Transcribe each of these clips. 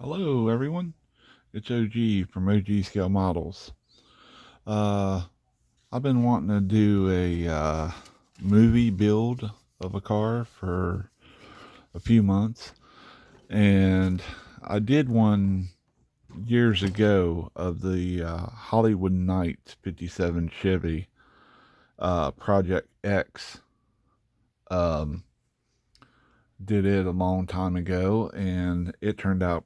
Hello everyone, it's OG from OG Scale Models. Uh, I've been wanting to do a movie build of a car for a few months, and I did one years ago of the Hollywood Nights '57 Chevy Project X. Um, did it a long time ago, and it turned out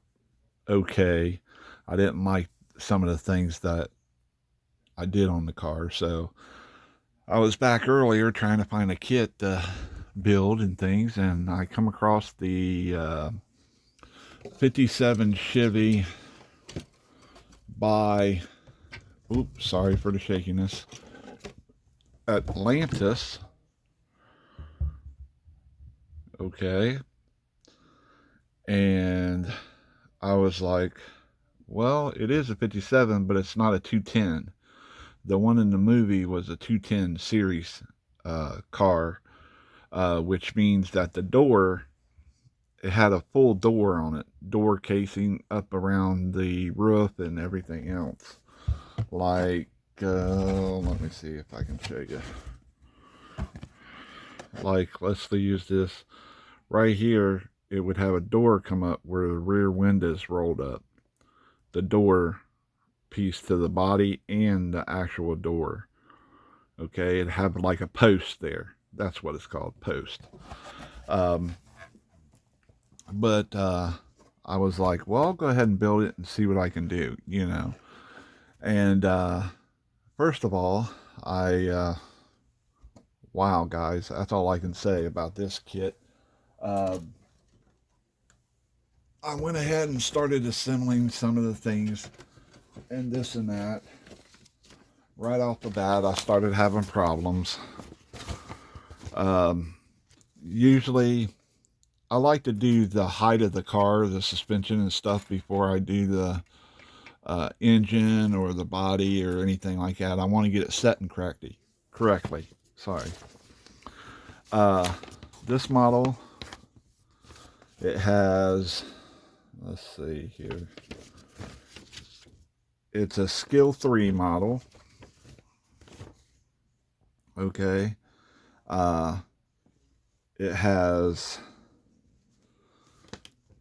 okay. I didn't like some of the things that I did on the car. So I was back earlier trying to find a kit to build and things, and I come across the '57 Chevy by, oops, sorry for the shakiness, Atlantis. Okay. And I was like, well, it is a '57, but it's not a 210. The one in the movie was a 210 series car, which means that the door, it had a full door on it, door casing up around the roof and everything else. Like, let me see if I can show you. Like, let's use this right here. It would have a door come up where the rear windows rolled up. The door piece to the body and the actual door. Okay, it had like a post there. That's what it's called, post. Um, but I was like, well, I'll go ahead and build it and see what I can do, you know. And first of all, wow, guys, that's all I can say about this kit. Uh, I went ahead and started assembling some of the things and this and that. Right off the bat, I started having problems. Um, Usually, I like to do the height of the car, the suspension and stuff before I do the engine or the body or anything like that. I want to get it set and correctly. Sorry. Uh, this model, it has, let's see here. It's a Skill 3 model. Okay. It has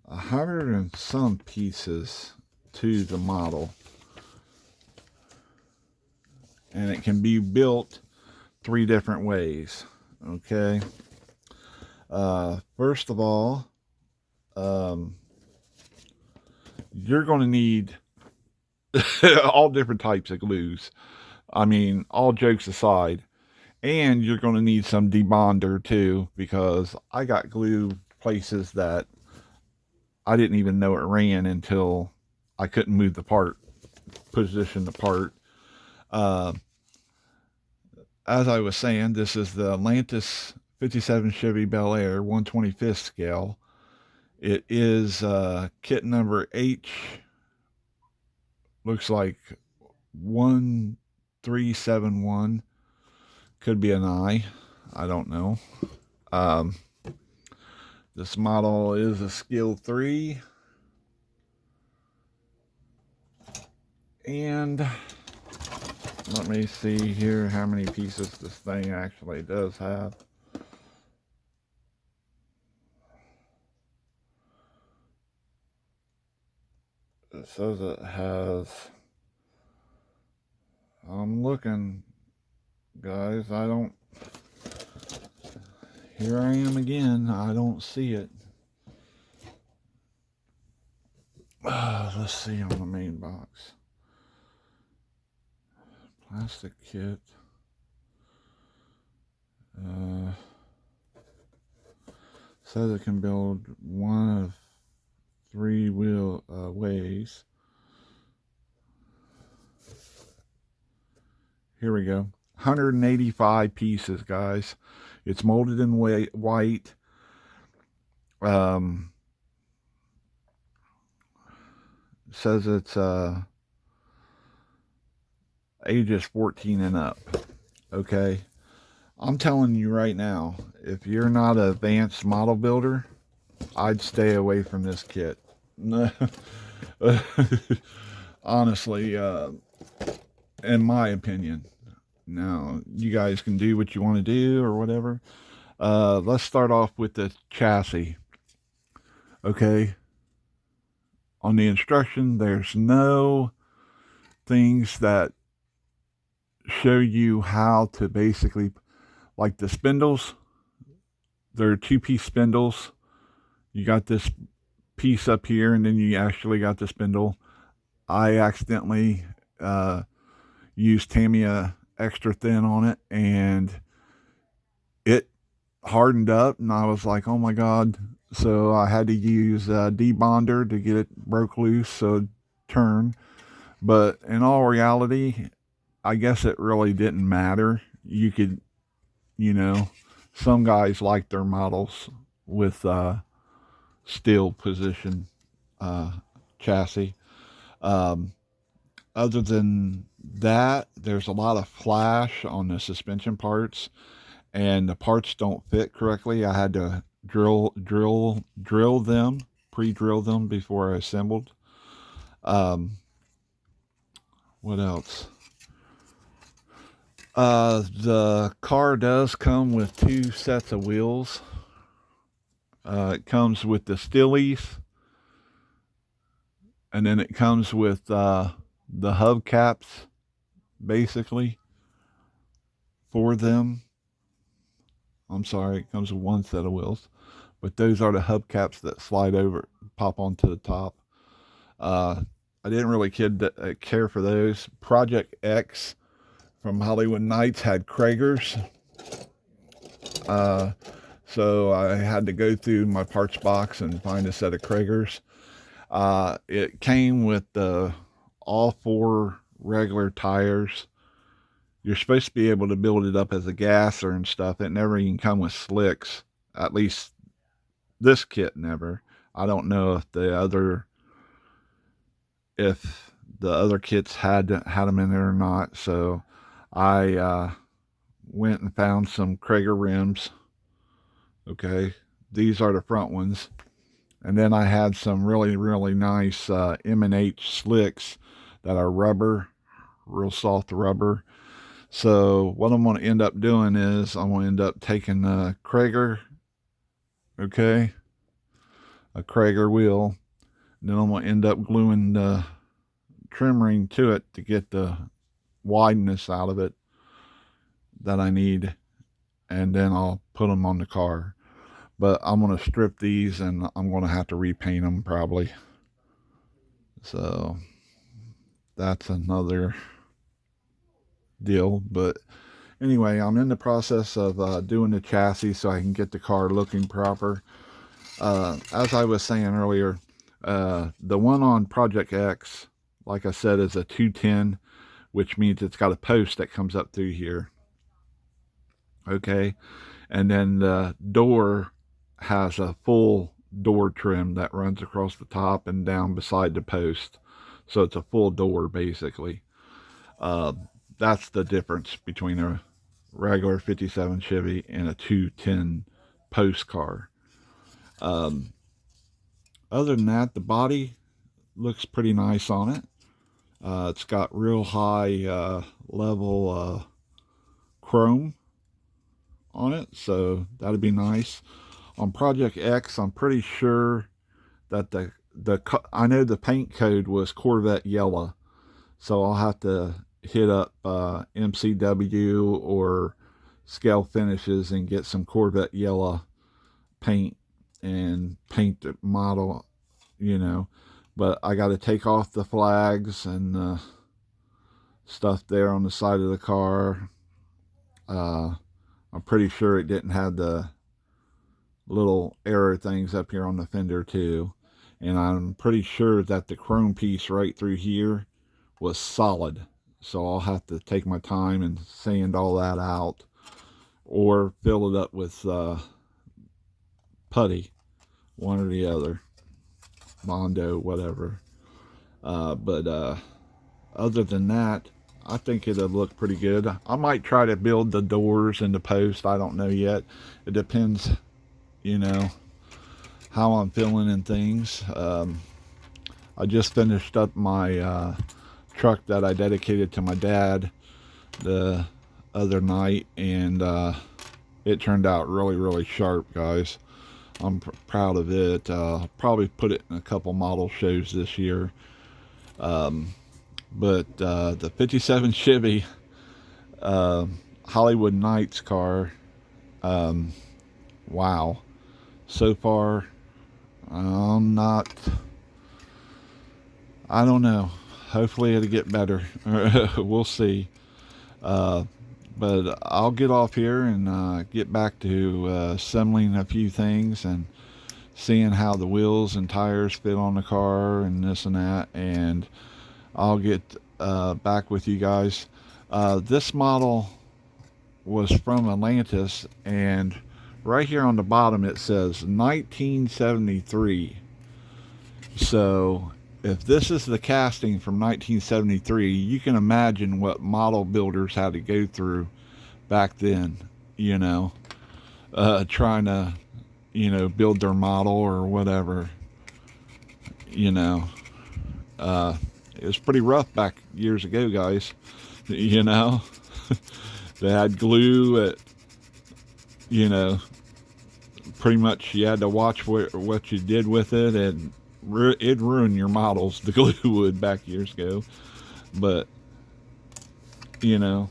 100 and some pieces to the model, and it can be built 3 different ways. Okay. First of all, you're going to need all different types of glues. I mean, all jokes aside, and you're going to need some debonder too, because I got glue places that I didn't even know it ran until I couldn't move the part, position the part. Uh, as I was saying, this is the Atlantis '57 Chevy Bel Air 125th scale. It is kit number H, looks like 1371. Could be an I don't know. Um, this model is a Skill 3. And let me see here how many pieces this thing actually does have. It says it has, I'm looking, guys, I don't, here I am again, I don't see it. Let's see on the main box. Plastic kit. Says it can build one of 3 ways. Here we go. 185 pieces, guys. It's molded in white. Says it's ages 14 and up. Okay. I'm telling you right now, if you're not an advanced model builder, I'd stay away from this kit. Honestly, in my opinion. Now, you guys can do what you want to do or whatever. Let's start off with the chassis. Okay. On the instruction, there's no things that show you how to basically, like the spindles, they're two-piece spindles. You got this piece up here, and then you actually got the spindle. I accidentally used Tamiya extra thin on it, and it hardened up, and I was like, oh my god. So I had to use debonder to get it broke loose so it turned. But in all reality, I guess it really didn't matter. You could, you know, some guys like their models with steel position uh, chassis. Um, Other than that, there's a lot of flash on the suspension parts, and the parts don't fit correctly. I had to drill them, pre-drill them before I assembled. Um, what else? The car does come with two sets of wheels. It comes with the Stillies, and then it comes with the hubcaps, basically, for them. I'm sorry, it comes with one set of wheels, but those are the hubcaps that slide over, pop onto the top. Uh, I didn't really care for those. Project X from Hollywood Nights had Kragers. Uh, so I had to go through my parts box and find a set of Kragers. It came with all four regular tires. You're supposed to be able to build it up as a gasser and stuff. It never even come with slicks. At least this kit never. I don't know if the other kits had them in there or not. So I went and found some Krager rims. Okay, these are the front ones, and then I had some really nice M&H slicks that are rubber, real soft rubber. So what I'm going to end up doing is I'm going to end up taking a Krager, okay, a Krager wheel, and then I'm going to end up gluing the trim ring to it to get the wideness out of it that I need, and then I'll put them on the car. But I'm going to strip these, and I'm going to have to repaint them probably. So that's another deal. But anyway, I'm in the process of doing the chassis so I can get the car looking proper. As I was saying earlier, the one on Project X, like I said, is a 210, which means it's got a post that comes up through here. Okay, and then the door has a full door trim that runs across the top and down beside the post. So it's a full door basically. That's the difference between a regular 57 Chevy and a 210 post car. Other than that, the body looks pretty nice on it. It's got real high level chrome on it, so that'd be nice. On Project X, I'm pretty sure that I know the paint code was Corvette Yellow, so I'll have to hit up MCW or Scale Finishes and get some Corvette Yellow paint and paint the model, but I got to take off the flags and stuff there on the side of the car. I'm pretty sure it didn't have the little arrow things up here on the fender too, and I'm pretty sure that the chrome piece right through here was solid, so I'll have to take my time and sand all that out or fill it up with putty, one or the other, Mondo, whatever. But other than that, I think it'll look pretty good. I might try to build the doors and the post. I don't know yet. It depends, how I'm feeling and things. I just finished up my truck that I dedicated to my dad the other night, and it turned out really sharp, guys. I'm proud of it. Probably put it in a couple model shows this year. But the 57 Chevy Hollywood Nights car, wow. So far, I don't know. Hopefully it'll get better. We'll see. But I'll get off here and get back to assembling a few things and seeing how the wheels and tires fit on the car and this and that, and I'll get back with you guys. This model was from Atlantis, and right here on the bottom it says 1973. So if this is the casting from 1973, you can imagine what model builders had to go through back then, you know, trying to, you know, build their model or whatever, you know. It was pretty rough back years ago, guys, you know. They had glue at, you know, pretty much you had to watch what you did with it, and it'd ruin your models, the glue would, back years ago. But, you know,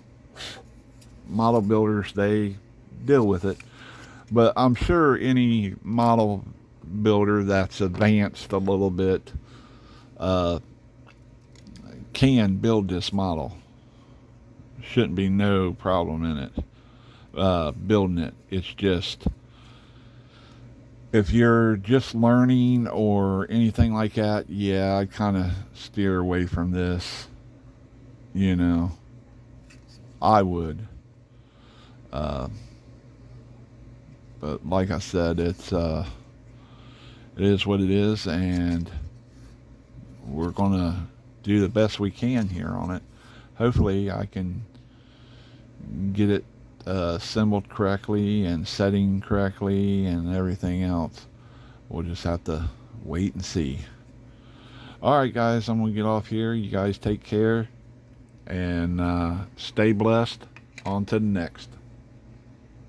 model builders, they deal with it. But I'm sure any model builder that's advanced a little bit can build this model. Shouldn't be no problem in it, building it. It's just, if you're just learning or anything like that, yeah, I kind of steer away from this, you know. I would. But like I said, it is what it is, and we're gonna do the best we can here on it. Hopefully I can get it assembled correctly and setting correctly and everything else. We'll just have to wait and see. Alright guys, I'm gonna get off here. You guys take care and stay blessed. On to the next.